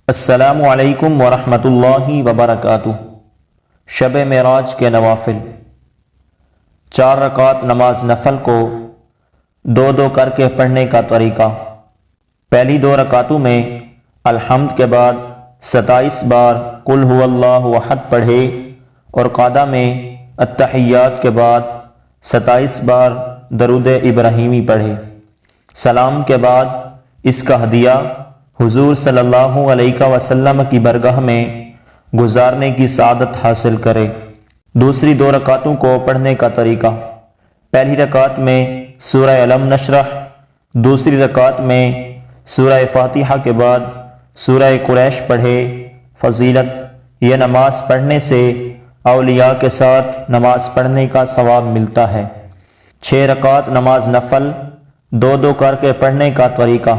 السلام علیکم ورحمۃ اللہ وبرکاتہ۔ شب معراج کے نوافل۔ 4 رکعت نماز نفل کو 2 کر کے پڑھنے کا طریقہ۔ پہلی 2 رکعتوں میں الحمد کے بعد 27 بار قل هو اللہ احد پڑھے اور قعدہ میں التحیات کے بعد 27 بار درود ابراہیمی پڑھے۔ سلام کے بعد اس کا ہدیہ حضور صلی اللہ علیہ وسلم کی برگاہ میں گزارنے کی سعادت حاصل کرے۔ دوسری 2 رکعتوں کو پڑھنے کا طریقہ۔ پہلی رکعت میں سورہ علم نشرح، دوسری رکعت میں سورہ فاتحہ کے بعد سورہ قریش پڑھے۔ فضیلت: یہ نماز پڑھنے سے اولیاء کے ساتھ نماز پڑھنے کا ثواب ملتا ہے۔ 6 رکعت نماز نفل 2 کر کے پڑھنے کا طریقہ۔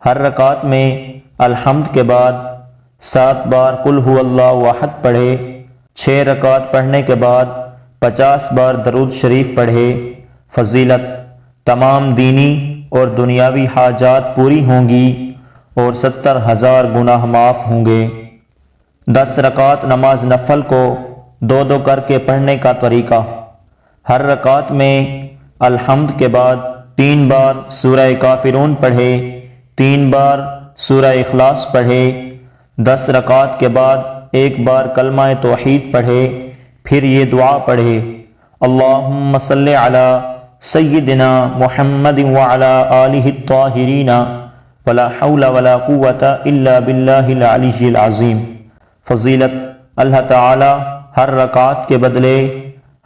ہر رکعت میں الحمد کے بعد 7 بار قل هو اللہ احد پڑھے۔ 6 رکعت پڑھنے کے بعد 50 بار درود شریف پڑھے۔ فضیلت: تمام دینی اور دنیاوی حاجات پوری ہوں گی اور 70,000 گناہ معاف ہوں گے۔ 10 رکعت نماز نفل کو 2 کر کے پڑھنے کا طریقہ۔ ہر رکعت میں الحمد کے بعد 3 بار سورہ کافرون پڑھے، 3 بار سورہ اخلاص پڑھے۔ 10 رکعت کے بعد 1 بار کلمہ توحید پڑھے، پھر یہ دعا پڑھے: اللہم صلی علی سیدنا محمد وعلی آلہ الطاہرین ولا حول ولا قوۃ الا باللہ العلی العظیم۔ فضیلت: اللہ تعالی ہر رکعت کے بدلے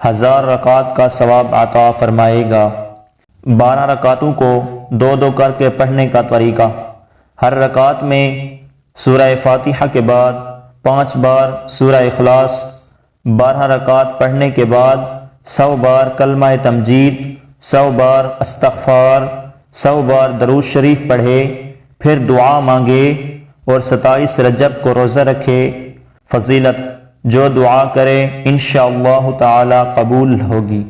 1000 رکعت کا ثواب عطا فرمائے گا۔ 12 رکعتوں کو 2 کر کے پڑھنے کا طریقہ۔ ہر رکعت میں سورہ فاتحہ کے بعد 5 بار سورہ اخلاص، 12 رکعت پڑھنے کے بعد 100 بار کلمہ تمجید، 100 بار استغفار، 100 بار درود شریف پڑھے، پھر دعا مانگے اور 27 رجب کو روزہ رکھے۔ فضیلت: جو دعا کرے انشاءاللہ تعالی قبول ہوگی۔